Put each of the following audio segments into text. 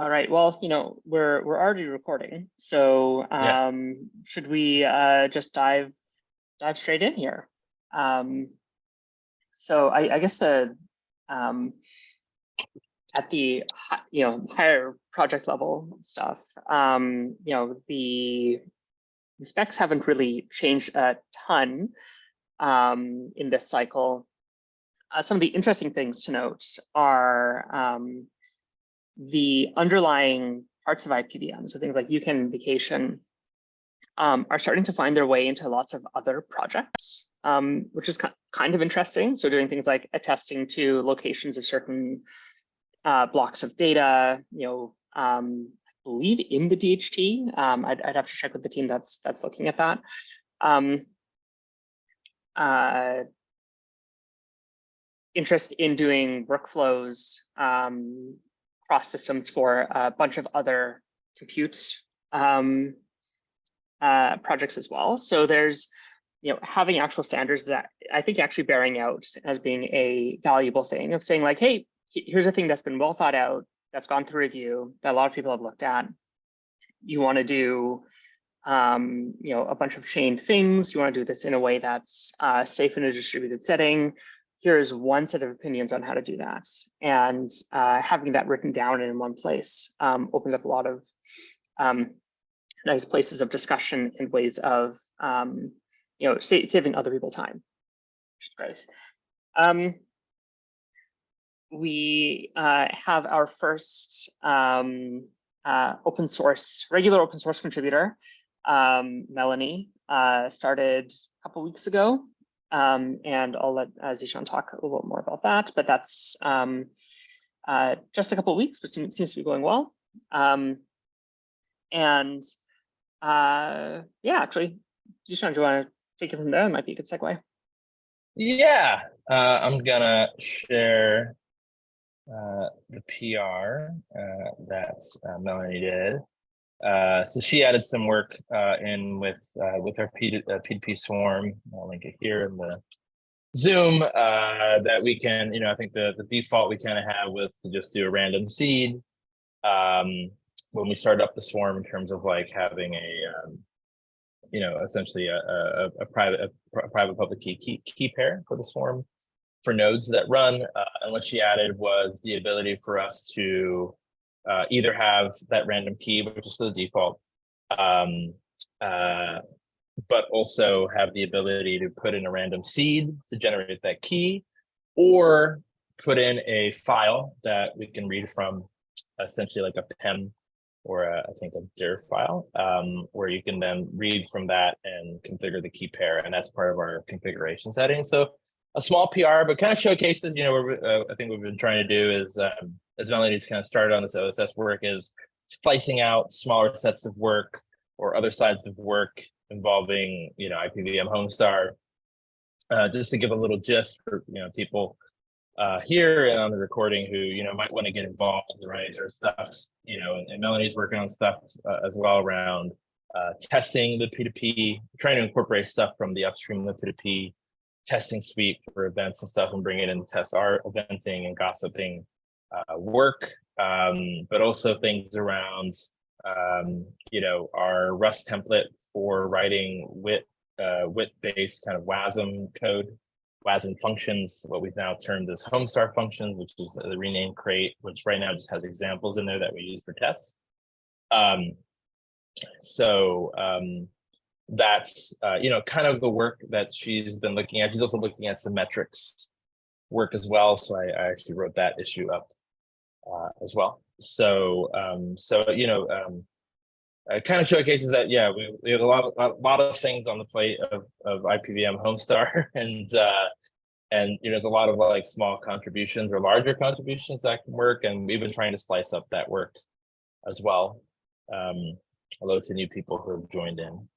All right. Well, we're already recording, so Yes. should we just dive straight in here? So I guess the at the higher project level stuff, the specs haven't really changed a ton in this cycle. Some of the interesting things to note are the underlying parts of IPVM, so things like UCAN and vacation, are starting to find their way into lots of other projects, which is kind of interesting. So doing things like attesting to locations of certain blocks of data, I believe in the DHT. I'd have to check with the team that's looking at that. Interest in doing workflows cross systems for a bunch of other compute projects as well. So there's, having actual standards that I think actually bearing out as being a valuable thing of saying like, hey, here's a thing that's been well thought out, that's gone through review, that a lot of people have looked at. You want to do, a bunch of chained things. You want to do this in a way that's safe in a distributed setting. Here's one set of opinions on how to do that. And having that written down in one place opens up a lot of nice places of discussion and ways of, saving other people time, which is great. We have our first regular open source contributor, Melanie, started a couple weeks ago. And I'll let Zishan talk a little bit more about that, but that's just a couple of weeks, but seems to be going well. Yeah, actually, Zishan, do you want to take it from there? That might be a good segue. Yeah, I'm gonna share the PR that Melanie did. So she added some work in with our P2P swarm. I'll link it here in the Zoom that we can, I think the default we kind of have was to just do a random seed when we start up the swarm in terms of like having a, essentially a private public key pair for the swarm for nodes that run. And what she added was the ability for us to either have that random key, which is the default, but also have the ability to put in a random seed to generate that key, or put in a file that we can read from, essentially like a PEM or I think a dir file, where you can then read from that and configure the key pair, and that's part of our configuration setting. So a small PR, but kind of showcases, where I think what we've been trying to do is, as Melanie's kind of started on this OSS work, is splicing out smaller sets of work or other sides of work involving, IPVM Homestar, just to give a little gist for, people here and on the recording who, might want to get involved, right? Or stuff, and Melanie's working on stuff as well around testing the P2P, trying to incorporate stuff from the upstream of the P2P testing suite for events and stuff and bring it in to test our eventing and gossiping work, but also things around, our Rust template for writing WIT-based kind of WASM code, WASM functions, what we've now termed as Homestar functions, which is the renamed crate, which right now just has examples in there that we use for tests. That's kind of the work that she's been looking at. She's also looking at some metrics work as well. So I actually wrote that issue up as well. So it kind of showcases that, yeah, we have a lot of things on the plate of IPVM Homestar, and there's a lot of like small contributions or larger contributions that can work, and we've been trying to slice up that work as well. Hello to new people who have joined in.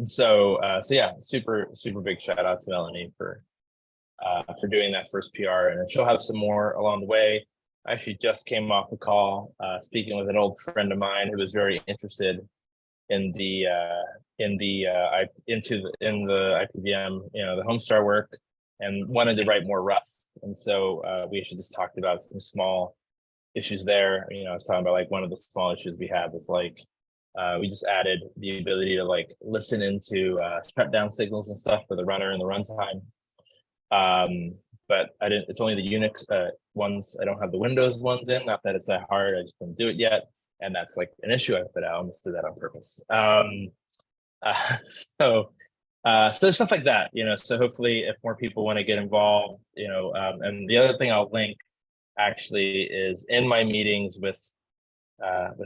So yeah, super big shout out to Melanie for doing that first PR, and she'll have some more along the way. I actually just came off the call speaking with an old friend of mine who was very interested in the IPVM, the Homestar work, and wanted to write more Rust. And so we actually just talked about some small issues there. I was talking about like one of the small issues we had was like, we just added the ability to like listen into shutdown signals and stuff for the runner and the runtime. But it's only the Unix ones. I don't have the Windows ones in, not that it's that hard, I just didn't do it yet. And that's like an issue I put out. I almost did that on purpose. So stuff like that, so hopefully if more people want to get involved, and the other thing I'll link actually is in my meetings with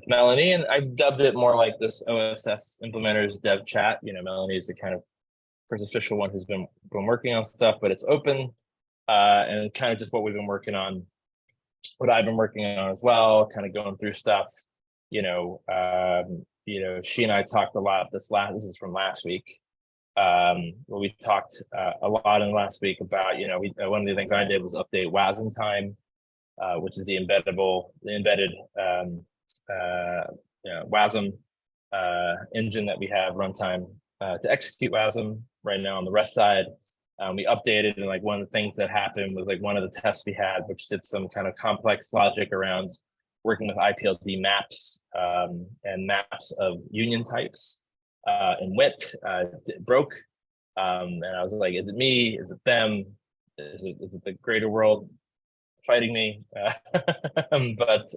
Melanie, and I've dubbed it more like this OSS implementers dev chat. Melanie is the kind of first official one who's been working on stuff, but it's open, and kind of just what we've been working on, what I've been working on as well, kind of going through stuff. She and I talked a lot this is from last week. Where we talked a lot in the last week about, one of the things I did was update WASM time, which is the embedded WASM engine that we have runtime to execute WASM right now on the REST side. We updated, and like one of the things that happened was like one of the tests we had, which did some kind of complex logic around working with IPLD maps and maps of union types and WIT broke. And I was like, is it me? Is it them? Is it the greater world fighting me? But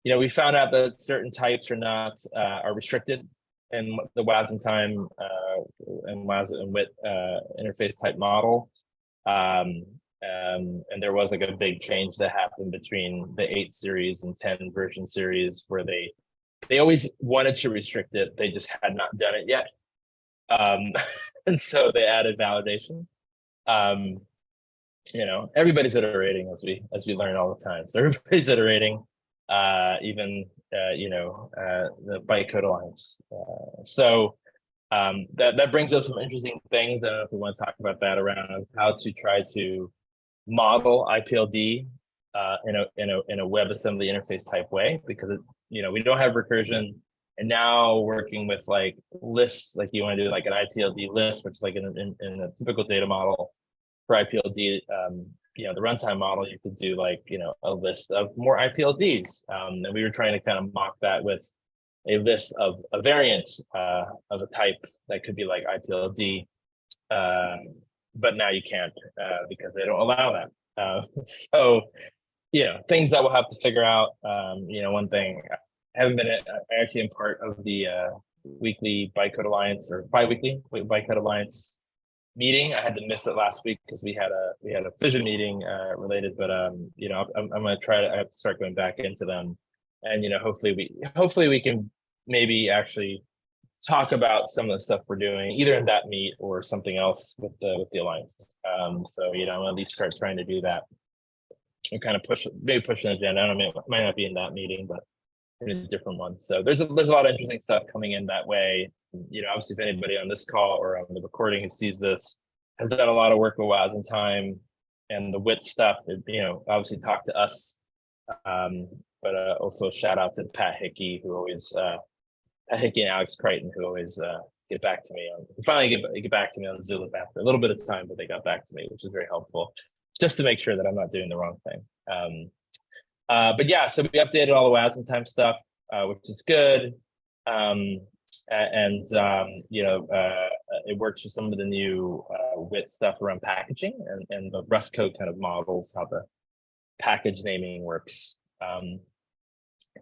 we found out that certain types are restricted in the WASM time and WASM and WIT interface type model. And there was like a big change that happened between the 8 series and 10 version series, where they always wanted to restrict it, they just had not done it yet. And so they added validation. Everybody's iterating as we learn all the time. So everybody's iterating, even the bytecode alliance. So that brings up some interesting things. I don't know if we want to talk about that around how to try to model IPLD in a WebAssembly interface type way, because we don't have recursion, and now working with like lists, like you want to do like an IPLD list, which like in a typical data model for IPLD, the runtime model, you could do like a list of more IPLDs, and we were trying to kind of mock that with a list of a variant of a type that could be like IPLD. But now you can't because they don't allow that. So, things that we'll have to figure out. One thing, I haven't been, I actually am part of the weekly Bytecode Alliance or bi-weekly Bytecode Alliance meeting. I had to miss it last week because we had a fission meeting related, but I'm going to try to, I have to start going back into them, and hopefully we can maybe actually talk about some of the stuff we're doing either in that meet or something else with the alliance. So I'm at least start trying to do that and kind of push an agenda. I don't know, it might not be in that meeting, but in a different one. So there's a lot of interesting stuff coming in that way. Obviously, if anybody on this call or on the recording who sees this has done a lot of work with WASM time and the WIT stuff, obviously talk to us. But also shout out to Pat Hickey, who always Pat Hickey and Alex Crichton, who always get back to me on, finally get back to me on Zulip after a little bit of time, but they got back to me, which is very helpful, just to make sure that I'm not doing the wrong thing. But yeah, so we updated all the WASM time stuff, which is good. It works with some of the new WIT stuff around packaging and the Rust code kind of models how the package naming works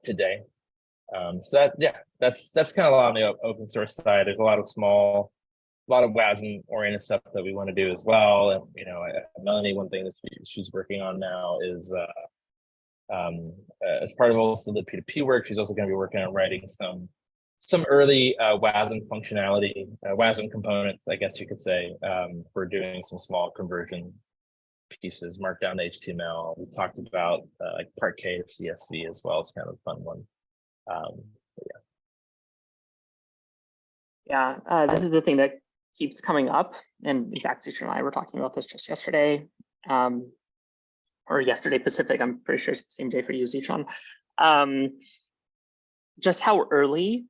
today. So that's kind of a lot on the open source side. There's a lot of WASM oriented stuff that we want to do as well. And Melanie, one thing that she's working on now is as part of also the P2P work, she's also going to be working on writing some early WASM functionality, WASM components, I guess you could say, for doing some small conversion pieces, markdown to HTML. We talked about like part K of CSV as well. It's kind of a fun one. This is the thing that keeps coming up, and in fact, Zisha and I were talking about this just yesterday, or yesterday Pacific. I'm pretty sure it's the same day for you, Zishan. Just how early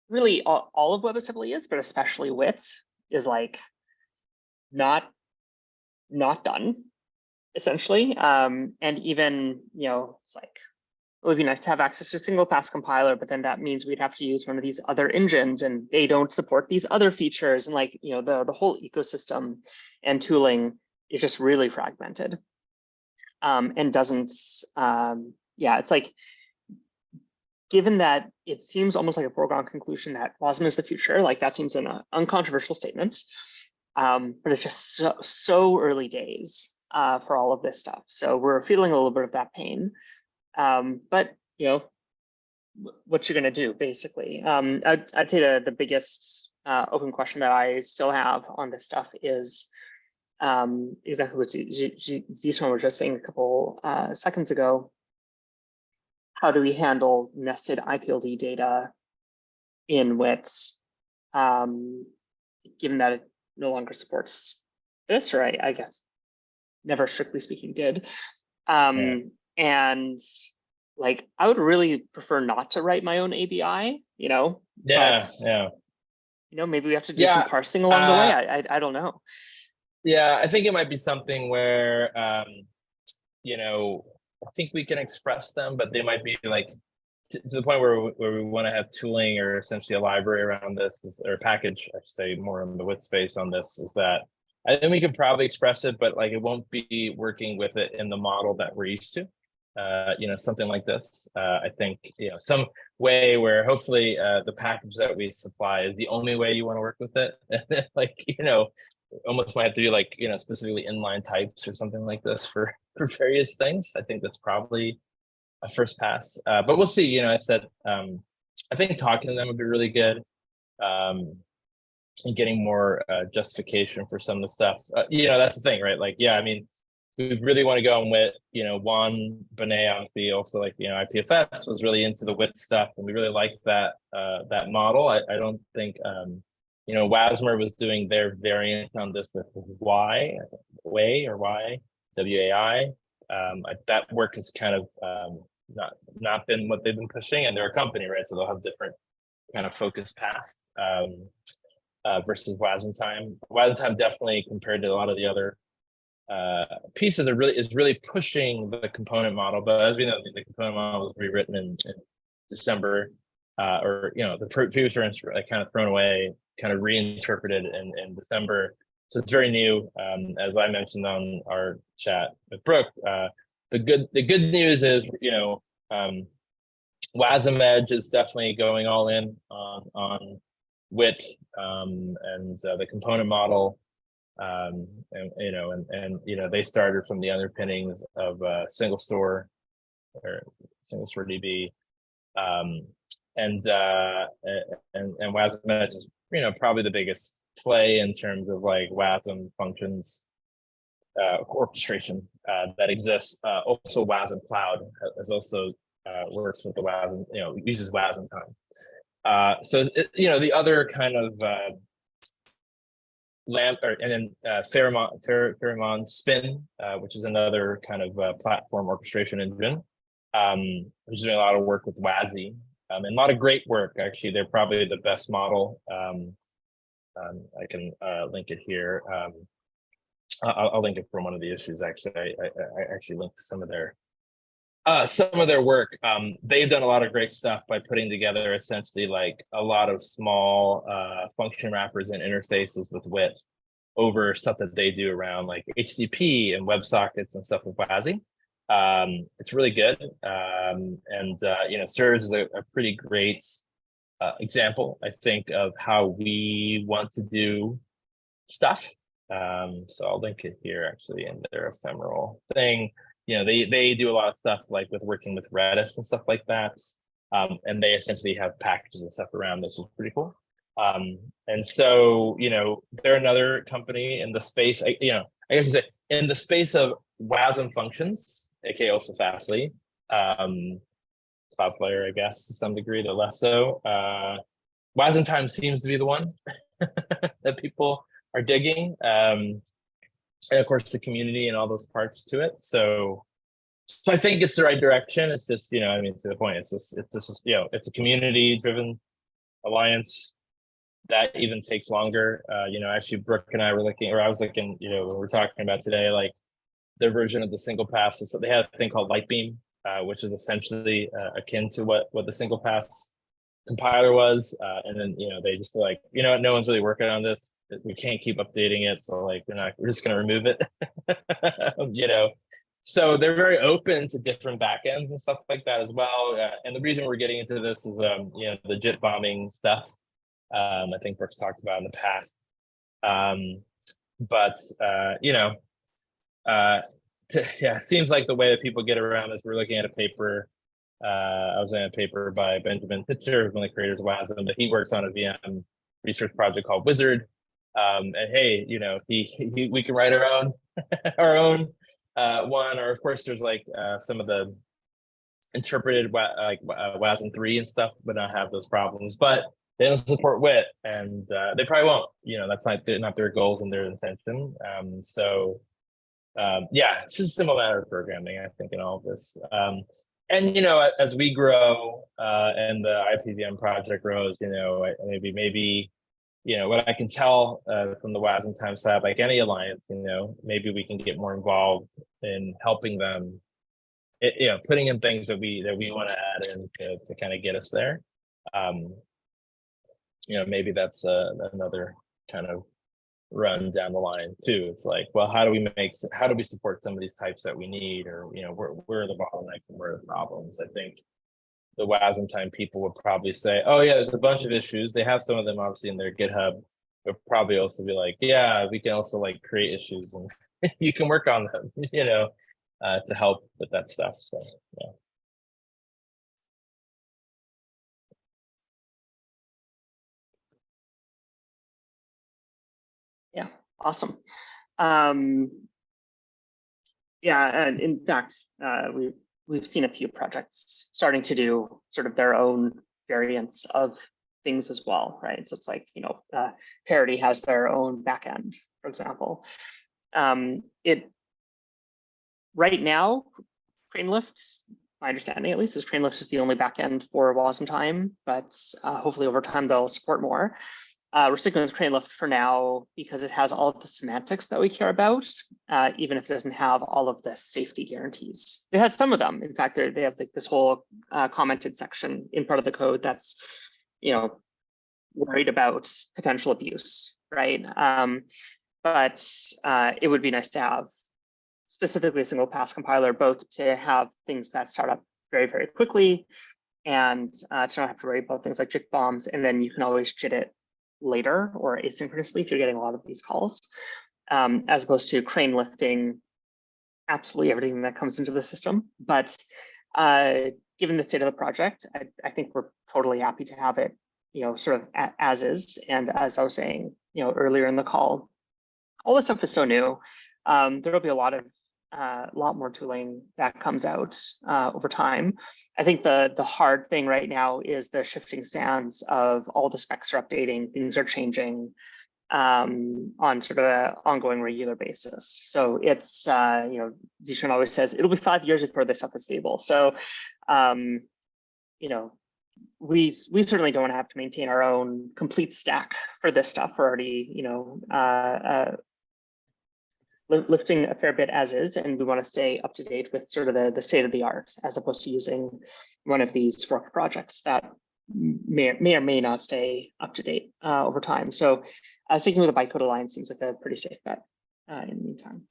really all of WebAssembly is, but especially WIT is like not not done, essentially. And even, it's like, it would be nice to have access to single pass compiler, but then that means we'd have to use one of these other engines, and they don't support these other features. And like, the whole ecosystem and tooling is just really fragmented. And doesn't, it's like, given that it seems almost like a foregone conclusion that WASM is the future, like that seems an uncontroversial statement, but it's just so early days for all of this stuff. So we're feeling a little bit of that pain. But what you're going to do, basically. I'd say the biggest open question that I still have on this stuff is exactly what Zishan was just saying a couple seconds ago. How do we handle nested IPLD data in WITS, given that it no longer supports this, or I guess never strictly speaking did. And like, I would really prefer not to write my own ABI, but maybe we have to do some parsing along the way. I don't know. Yeah, I think it might be something where I think we can express them, but they might be like to the point where we want to have tooling or essentially a library around this, or a package, I should say, more in the WIT space on this, is that I think we could probably express it, but like it won't be working with it in the model that we're used to. Something like this. I think some way where hopefully the package that we supply is the only way you want to work with it. Like almost might have to do like specifically inline types or something like this for various things. I think that's probably a first pass, but we'll see. I said I think talking to them would be really good, and getting more justification for some of the stuff. That's the thing, right? Like, I mean, we really want to go on WIT. Juan Benet, obviously, also like IPFS was really into the WIT stuff, and we really liked that model. I don't think WASMR was doing their variant on this with WAI. That work has kind of not been what they've been pushing, and they're a company, right? So they'll have different kind of focus paths versus WASM time. WASM time definitely, compared to a lot of the other pieces, is really pushing the component model. But as we know, the component model was rewritten in December, the previous version kind of thrown away, kind of reinterpreted in December. So it's very new. As I mentioned on our chat with Brooke, the good news is WASM Edge is definitely going all in on WIT and the component model. They started from the underpinnings of single store DB, and WASM Edge is probably the biggest play in terms of like WASM functions orchestration that exists. Also, WASM Cloud has also works with the WASM, uses WASM time. So the other kind of Pheromon Spin, which is another kind of platform orchestration engine, which is doing a lot of work with WASI, and a lot of great work. Actually, they're probably the best model. I can link it here. I'll link it from one of the issues. Actually, I actually linked to some of their work. They've done a lot of great stuff by putting together essentially like a lot of small function wrappers and interfaces with WIT over stuff that they do around like HTTP and WebSockets and stuff with WASI. It's really good, and serves as a pretty great example, I think, of how we want to do stuff. So I'll link it here actually in their ephemeral thing. They do a lot of stuff like with working with Redis and stuff like that. And they essentially have packages and stuff around this, which is pretty cool. And so, they're another company in the space, I guess say in the space of WASM functions, aka also Fastly, Cloudflare, I guess, to some degree, though less so. WASM time seems to be the one that people are digging. And of course, the community and all those parts to it. So I think it's the right direction. It's just, to the point, it's a community-driven alliance. that even takes longer. You know, actually, Brooke and I were looking, or I was looking, you know, we're talking about today, like their version of the single pass. So they have a thing called Lightbeam, which is essentially akin to what the single pass compiler was. And then, you know, they just like, you know, no one's really working on this. We can't keep updating it. So like, we're just going to remove it, you know. So they're very open to different backends and stuff like that as well. And the reason we're getting into this is, you know, the JIT bombing stuff. I think Brooks talked about in the past. But you know, yeah, it seems like the way that people get around this. We're looking at a paper. I was in a paper by Benjamin Pitcher, one of the creators of WASM, but he works on a VM research project called Wizard. And hey, you know, we can write our own our own one, or of course there's like some of the interpreted WASM 3 and stuff would not have those problems, but they don't support WIT, and they probably won't. You know, that's not their goals and their intention. So yeah, it's just a simple matter of programming, I think, in all of this. And you know, as we grow and the IPVM project grows, you know, maybe you know, what I can tell from the WASM time side, like any alliance, you know, maybe we can get more involved in helping them, you know, putting in things that we want to add in to kind of get us there. You know, maybe that's another kind of run down the line too. It's like, well, how do we support some of these types that we need, or you know, where are the bottlenecks and where are the problems? I think the WASM time people would probably say, oh yeah, there's a bunch of issues. They have some of them obviously in their GitHub, but probably also be like, yeah, we can also like create issues and you can work on them, you know, to help with that stuff. So yeah. Yeah, awesome. Yeah, and in fact, we've seen a few projects starting to do sort of their own variants of things as well, right? So it's like, you know, Parity has their own backend, for example. Right now, CraneLift, my understanding at least, is CraneLift is the only backend for WASM time, but hopefully over time they'll support more. We're sticking with CraneLift for now because it has all of the semantics that we care about, even if it doesn't have all of the safety guarantees. It has some of them. In fact, they have like this whole commented section in part of the code that's, you know, worried about potential abuse, right? But it would be nice to have specifically a single pass compiler, both to have things that start up very, very quickly and to not have to worry about things like JIT bombs. And then you can always JIT it later or asynchronously if you're getting a lot of these calls, as opposed to crane lifting absolutely everything that comes into the system. But given the state of the project, I think we're totally happy to have it, you know, sort of as is. And as I was saying, you know, earlier in the call, all this stuff is so new. There'll be a lot more tooling that comes out over time. I think the hard thing right now is the shifting sands of all the specs are updating, things are changing on sort of an ongoing regular basis. So it's, you know, Zishan always says, it'll be 5 years before this stuff is stable. So, you know, we certainly don't have to maintain our own complete stack for this stuff. We're already, you know, lifting a fair bit as is, and we want to stay up to date with sort of the state of the art, as opposed to using one of these fork projects that may or may not stay up to date over time. So sticking with the bytecode alliance seems like a pretty safe bet in the meantime.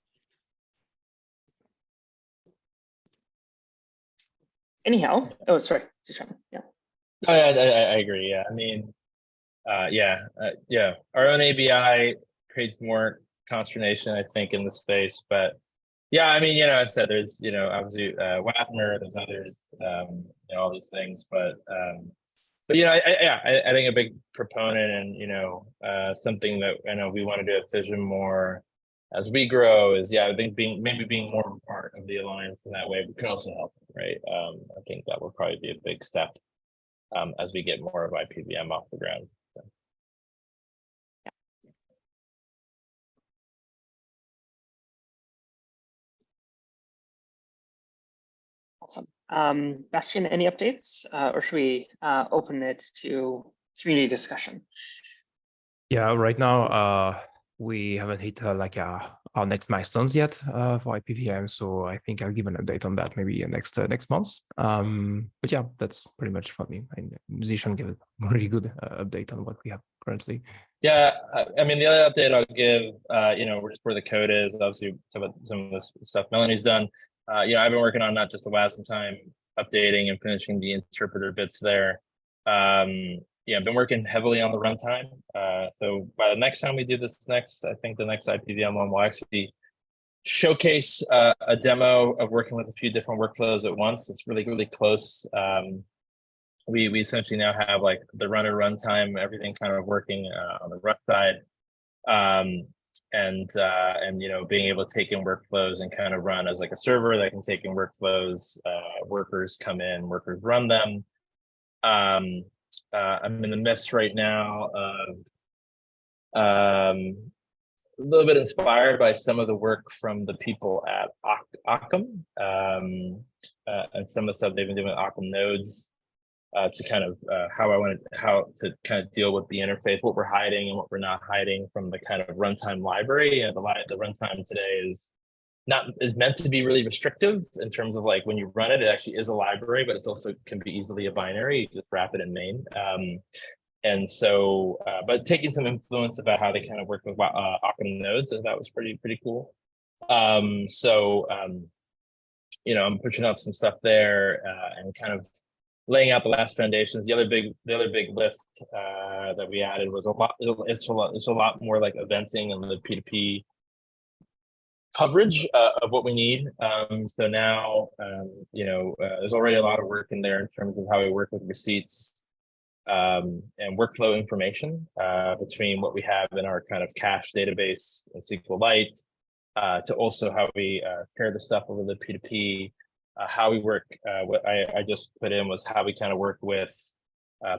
Anyhow, oh, sorry, Zishan, yeah. Oh, yeah, I agree. Yeah, I mean, yeah, our own ABI creates more consternation, I think, in the space. But yeah, I mean, you know, I said there's, you know, obviously Wapner, there's others, you know, all these things. But you know, I think a big proponent, and you know, something that I know we want to do at Fission more as we grow is, yeah, I think maybe being more part of the alliance in that way could also help, right? I think that would probably be a big step as we get more of IPVM off the ground. So. Awesome. Bastian, any updates, or should we open it to community discussion? Yeah, right now we haven't hit our next milestones yet for IPVM, so I think I'll give an update on that maybe next month. But yeah, that's pretty much for me. And Zishan gave a really good update on what we have currently. Yeah, I mean, the other update I'll give, where the code is, obviously some of the stuff Melanie's done. I've been working on not just the WASM time updating and finishing the interpreter bits there. I've been working heavily on the runtime. So by the next time we do this I think the next IPVM one will actually showcase a demo of working with a few different workflows at once. It's really, really close. We essentially now have like the runner runtime, everything kind of working on the Rust side, and being able to take in workflows and kind of run as like a server that can take in workflows. Workers come in, workers run them. I'm in the midst right now of a little bit inspired by some of the work from the people at Occam and some of the stuff they've been doing with Occam nodes. To kind of how to kind of deal with the interface, what we're hiding and what we're not hiding from the kind of runtime library. And the runtime today is meant to be really restrictive in terms of like when you run it, it actually is a library, but it's also can be easily a binary. You just wrap it in main. And so, but taking some influence about how they kind of work with Occam nodes, so that was pretty cool. I'm pushing up some stuff there and kind of laying out the last foundations. The other big lift that we added was it's a lot more like eventing and the P2P coverage of what we need. So now, there's already a lot of work in there in terms of how we work with receipts and workflow information between what we have in our kind of cache database in SQLite to also how we pair the stuff over the P2P. How we work, what I just put in was how we kind of work with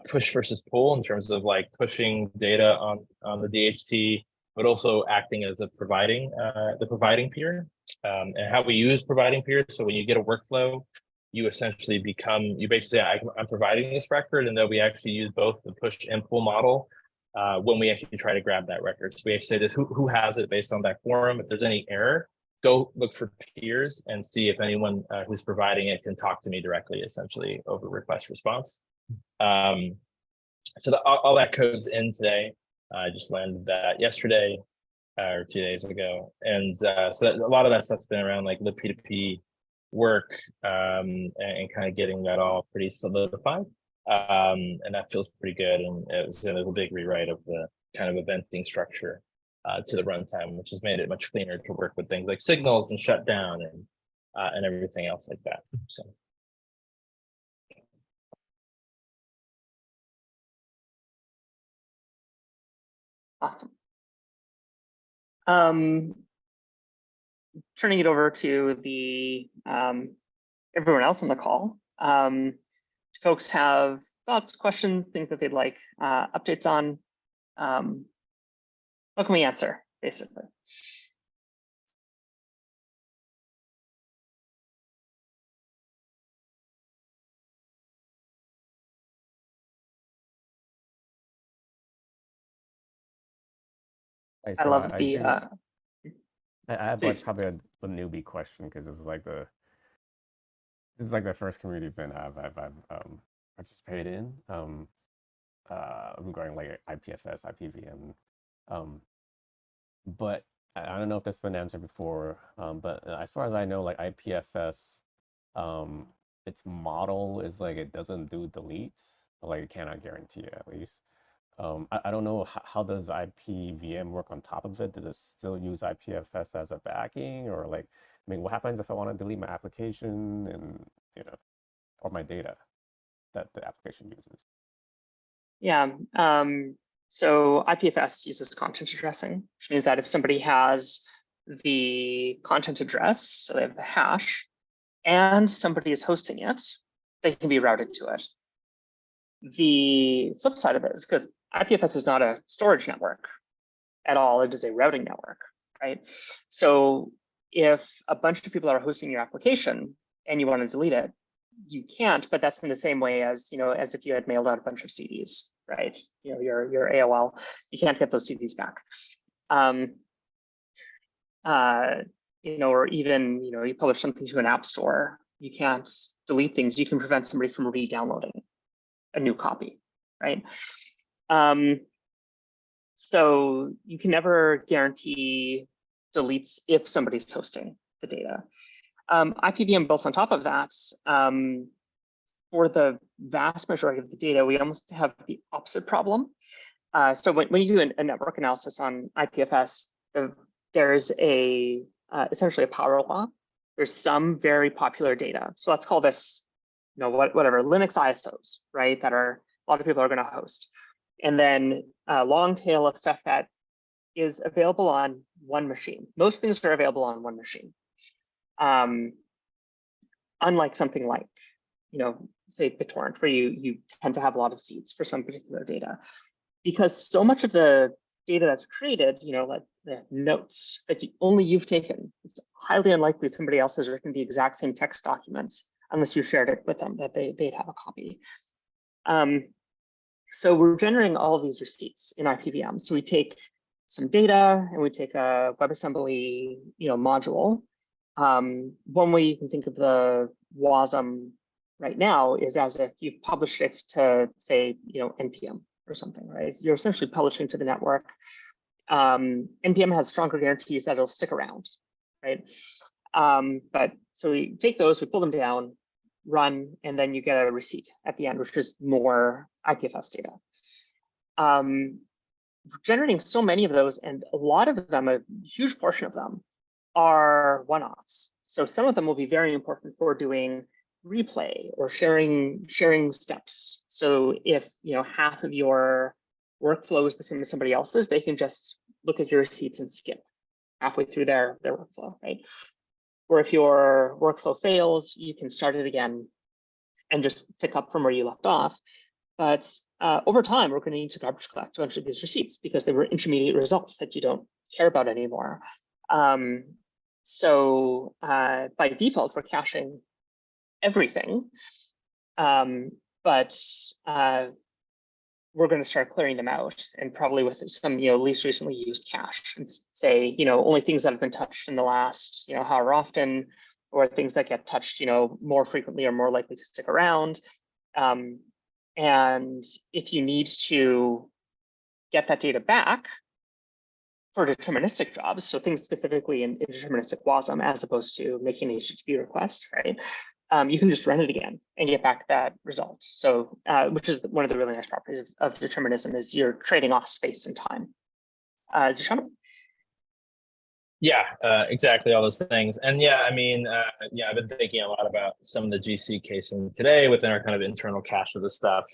push versus pull in terms of like pushing data on the DHT, but also acting as the providing peer, and how we use providing peers. So when you get a workflow, you basically say, I'm providing this record, and then we actually use both the push and pull model when we actually try to grab that record. So we actually say this, who has it based on that quorum. If there's any error, go look for peers and see if anyone who's providing it can talk to me directly, essentially over request response. So all that code's in today. I just landed that yesterday or 2 days ago. And so a lot of that stuff's been around like the P2P work and kind of getting that all pretty solidified. And that feels pretty good. And it was a big rewrite of the kind of eventing structure to the runtime, which has made it much cleaner to work with things like signals and shutdown and everything else like that. So. Awesome. Turning it over to the everyone else on the call. Folks have thoughts, questions, things that they'd like updates on. What can we answer, basically? Hey, I so love I the. have please. like probably a newbie question because this is like the first community event I've participated in. I'm going like IPFS, IPVM, but I don't know if that's been answered before. But as far as I know, like IPFS, its model is like it doesn't do deletes, or like it cannot guarantee it at least. I don't know how does IPVM work on top of it? Does it still use IPFS as a backing, or like, I mean, what happens if I want to delete my application and or my data that the application uses? Yeah. So IPFS uses content addressing, which means that if somebody has the content address, so they have the hash, and somebody is hosting it, they can be routed to it. The flip side of it is because IPFS is not a storage network at all, it is a routing network, right? So if a bunch of people are hosting your application and you want to delete it, you can't, but that's in the same way as, as if you had mailed out a bunch of CDs. right? You know, your AOL, you can't get those CDs back. You know, or even, you know, you publish something to an app store, you can't delete things. You can prevent somebody from re-downloading a new copy, right? So you can never guarantee deletes if somebody's hosting the data. IPVM built on top of that, for the vast majority of the data, we almost have the opposite problem. So when you do a network analysis on IPFS, there's essentially a power law. There's some very popular data. So let's call this, you know, whatever, Linux ISOs, right? That a lot of people are going to host. And then a long tail of stuff that is available on one machine. Most things are available on one machine. Unlike something like, you know, say BitTorrent, where you tend to have a lot of seeds for some particular data. Because so much of the data that's created, you know, like the notes that only you've taken, it's highly unlikely somebody else has written the exact same text document unless you shared it with them, that they'd have a copy. So we're generating all of these receipts in IPVM. So we take some data and we take a WebAssembly, you know, module. One way you can think of the WASM right now is as if you published it to, say, you know, NPM or something, right? You're essentially publishing to the network. NPM has stronger guarantees that it'll stick around, right? But so we take those, we pull them down, run, and then you get a receipt at the end, which is more IPFS data. Generating so many of those, and a lot of them, a huge portion of them, are one-offs. So some of them will be very important for doing replay or sharing steps. So if, you know, half of your workflow is the same as somebody else's, they can just look at your receipts and skip halfway through their workflow, right? Or if your workflow fails, you can start it again and just pick up from where you left off. But over time, we're going to need to garbage collect a bunch of these receipts because they were intermediate results that you don't care about anymore. So by default, we're caching everything, but we're going to start clearing them out, and probably with some, you know, least recently used cache, and say, you know, only things that have been touched in the last, you know, however often, or things that get touched, you know, more frequently or more likely to stick around. And if you need to get that data back for deterministic jobs, so things specifically in deterministic WASM, as opposed to making an HTTP request, right? You can just run it again and get back that result. So, which is one of the really nice properties of determinism, is you're trading off space and time. Zishan? Yeah, exactly, all those things. And yeah, I mean, yeah, I've been thinking a lot about some of the GC casing today within our kind of internal cache of the stuff.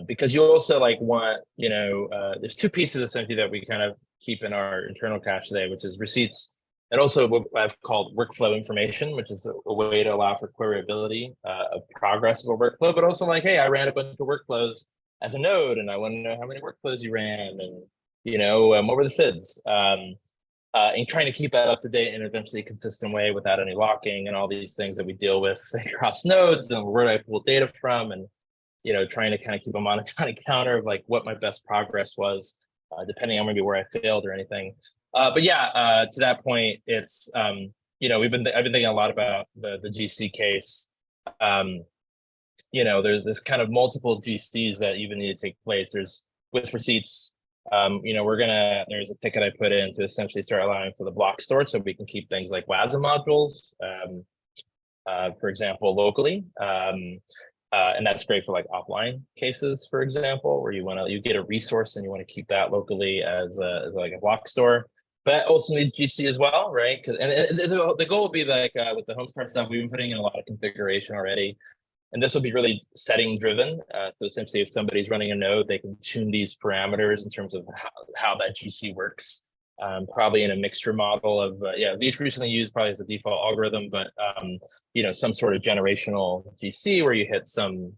Because you also like want, you know, there's two pieces essentially that we kind of keep in our internal cache today, which is receipts, and also what I've called workflow information, which is a way to allow for queryability of progress of a workflow, but also like, hey, I ran a bunch of workflows as a node, and I want to know how many workflows you ran, and, you know, what were the SIDs? And trying to keep that up to date in an eventually consistent way without any locking and all these things that we deal with across nodes, and where do I pull data from, and, you know, trying to kind of keep a monotonic counter of like what my best progress was, depending on maybe where I failed or anything. But yeah, to that point, it's, you know, I've been thinking a lot about the GC case. You know, there's kind of multiple GCs that even need to take place. There's with receipts. You know, there's a ticket I put in to essentially start allowing for the block store, so we can keep things like WASM modules, for example, locally. And that's great for like offline cases, for example, where you get a resource and you want to keep that locally as like a block store. But ultimately GC as well, right? Because the goal would be like with the Homestar stuff, we've been putting in a lot of configuration already. And this will be really setting driven. So essentially, if somebody's running a node, they can tune these parameters in terms of how that GC works. Probably in a mixture model of, yeah, least recently used probably as a default algorithm, but, you know, some sort of generational GC where you hit some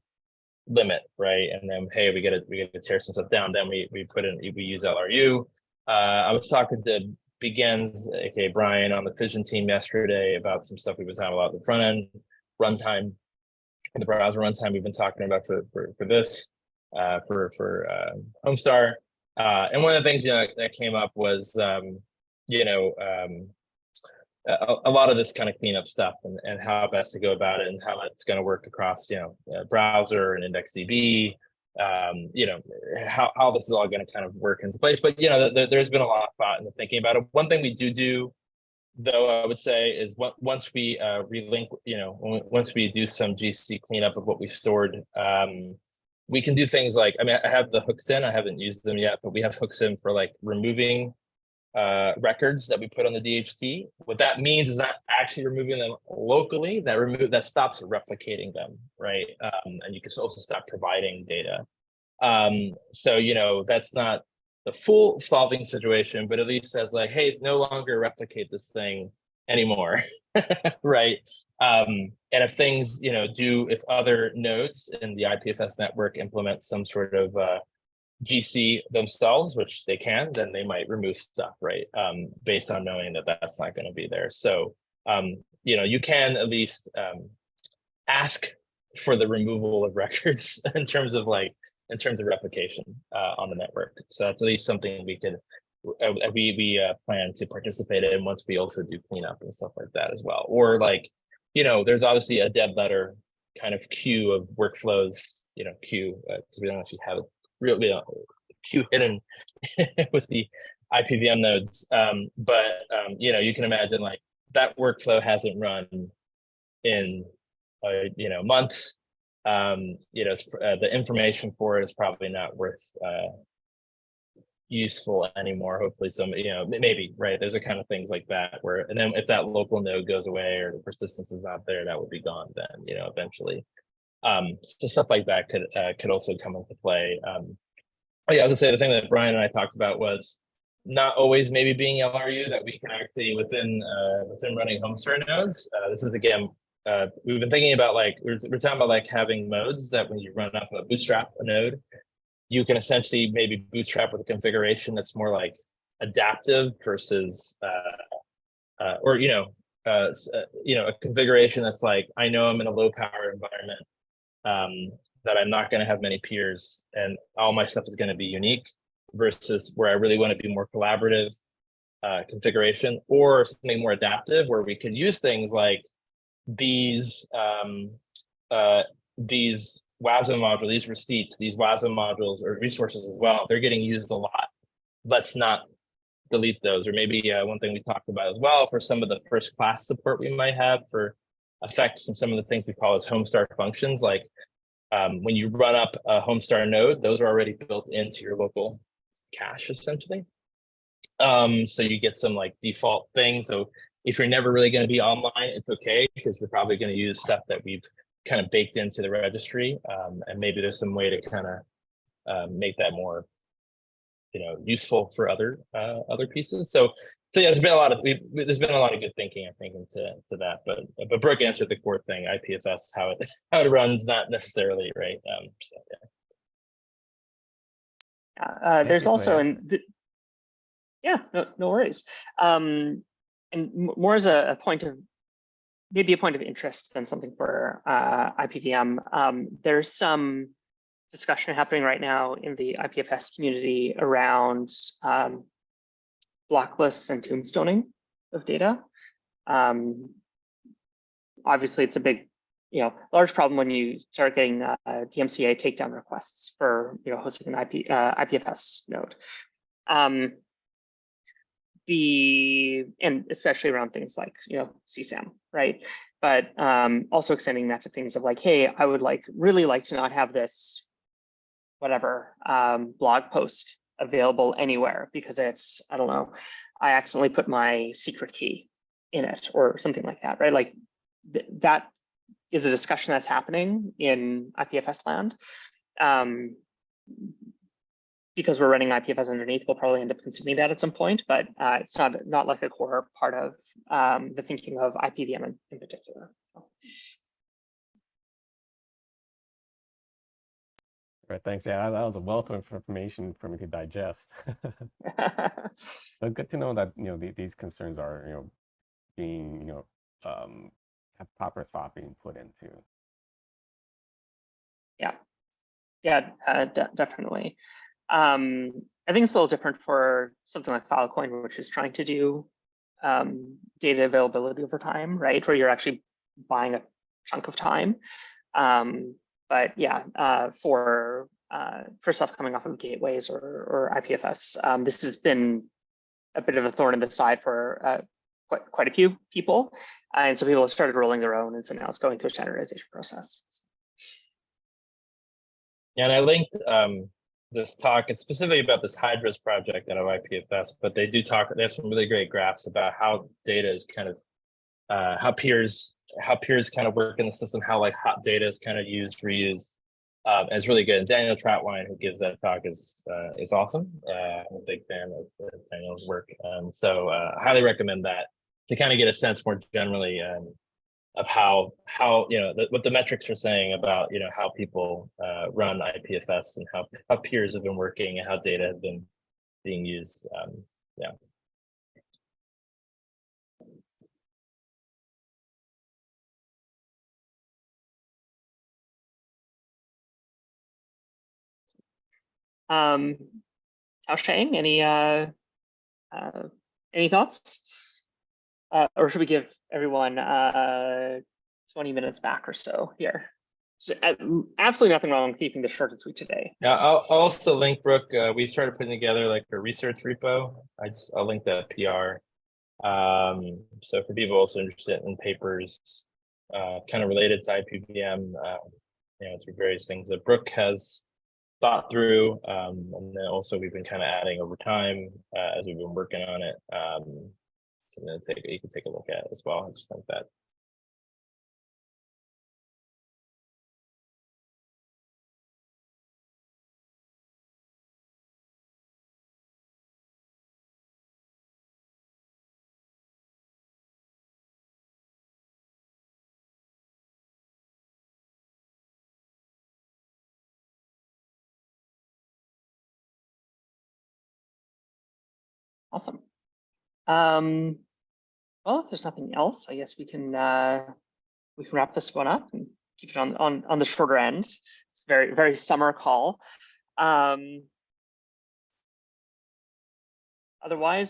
limit, right? And then, hey, we get to tear some stuff down. Then we use LRU. I was talking to Begins, aka Brian, on the Fission team yesterday about some stuff we've been talking about the front end runtime. The browser runtime we've been talking about for this. for Homestar. And one of the things that came up was a lot of this kind of cleanup stuff and how best to go about it and how it's going to work across browser and IndexedDB. How this is all going to kind of work into place. But there's been a lot of thought into thinking about it. One thing we do though, I would say, is once we relink, once we do some GC cleanup of what we stored, we can do things like, I have the hooks in, I haven't used them yet, but we have hooks in for like removing records that we put on the DHT. What that means is not actually removing them locally, that stops replicating them, right? And you can also stop providing data. So, that's not the full solving situation, but at least says like, hey, no longer replicate this thing anymore, right? And if things, if other nodes in the IPFS network implement some sort of GC themselves, which they can, then they might remove stuff, right? Based on knowing that that's not going to be there. So, you can at least ask for the removal of records in terms of replication on the network. So that's at least something we could we plan to participate in once we also do cleanup and stuff like that as well. Or there's obviously a dead letter kind of queue of workflows, queue, because we don't actually have it really queue hidden with the IPVM nodes. But you can imagine like that workflow hasn't run in months. The information for it is probably not worth useful anymore. Hopefully maybe, right? There's a kind of things like that where, and then if that local node goes away or the persistence is not there, that would be gone then, eventually. So stuff like that could also come into play. I would say the thing that Brian and I talked about was not always maybe being LRU, that we can actually within running Homestar nodes. This is again, we've been thinking about we're talking about having modes that when you run up a bootstrap a node, you can essentially maybe bootstrap with a configuration that's more like adaptive versus a configuration that's like, I know I'm in a low power environment, that I'm not going to have many peers and all my stuff is going to be unique, versus where I really want to be more collaborative configuration, or something more adaptive where we can use things like these WASM modules, these receipts, these WASM modules or resources as well. They're getting used a lot. Let's not delete those. Or maybe one thing we talked about as well for some of the first class support we might have for effects and some of the things we call as Homestar functions, like when you run up a Homestar node, those are already built into your local cache essentially. So you get some default things. So if you're never really going to be online, it's okay, because you're probably going to use stuff that we've kind of baked into the registry. And maybe there's some way to kind of make that more useful for other pieces. So yeah, there's been a lot of good thinking, I think, into that. But Brooke answered the core thing, IPFS, how it runs, not necessarily, right? So, yeah. There's also no worries. And more as a point of interest than something for IPVM. There's some discussion happening right now in the IPFS community around blocklists and tombstoning of data. Obviously, it's a big, large problem when you start getting DMCA takedown requests for hosting an IPFS node. And especially around things like CSAM, right? But also extending that to things of like, hey, I would really like to not have this whatever blog post available anywhere because it's, I don't know, I accidentally put my secret key in it or something like that, right? Like that is a discussion that's happening in IPFS land. Because we're running IPFS underneath, we'll probably end up consuming that at some point, but it's not like a core part of the thinking of IPVM in particular. So. Right, thanks. Yeah, that was a wealth of information for me to digest. But good to know that these concerns are being have proper thought being put into. Yeah. Yeah, definitely. I think it's a little different for something like Filecoin, which is trying to do data availability over time, right? Where you're actually buying a chunk of time. But yeah, for stuff coming off of gateways or IPFS, this has been a bit of a thorn in the side for quite a few people. And so people have started rolling their own, and so now it's going through a standardization process. Yeah, and I linked this talk. It's specifically about this Hydras project out of IPFS, but they do talk. They have some really great graphs about how data is kind of how peers kind of work in the system, how like hot data is kind of used, reused. And it's really good. And Daniel Troutwine, who gives that talk, is awesome. I'm a big fan of Daniel's work, so I highly recommend that to kind of get a sense more generally of how what the metrics are saying about how people run IPFS and how peers have been working and how data have been being used. Yeah. Shang, any thoughts? Or should we give everyone 20 minutes back or so here? So, absolutely nothing wrong with keeping this short and sweet today. Yeah, I'll also link Brooke. We started putting together like a research repo. I'll link that PR. So for people also interested in papers kind of related to IPVM, through various things that Brooke has thought through, and then also we've been kind of adding over time as we've been working on it. Something you can take a look at as well. I just think that. Awesome. Well, if there's nothing else, I guess we can wrap this one up and keep it on the shorter end. It's very summer call. Otherwise,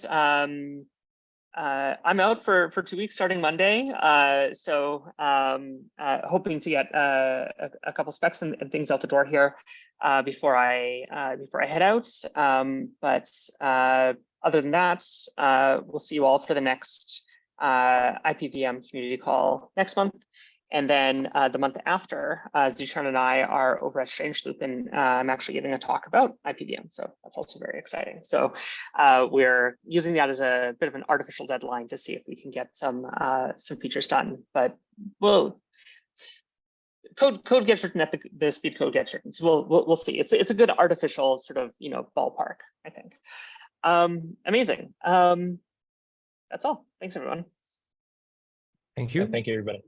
I'm out for 2 weeks starting Monday. So hoping to get a couple specs and things out the door here before I head out. But other than that, we'll see you all for the next IPVM community call next month. And then the month after, Zishan and I are over at Strange Loop, and I'm actually giving a talk about IPVM. So that's also very exciting. So we're using that as a bit of an artificial deadline to see if we can get some features done. But code gets written at the speed code gets written. So we'll see. It's a good artificial sort of ballpark, I think. Amazing. That's all. Thanks everyone. Thank you. Thank you, everybody.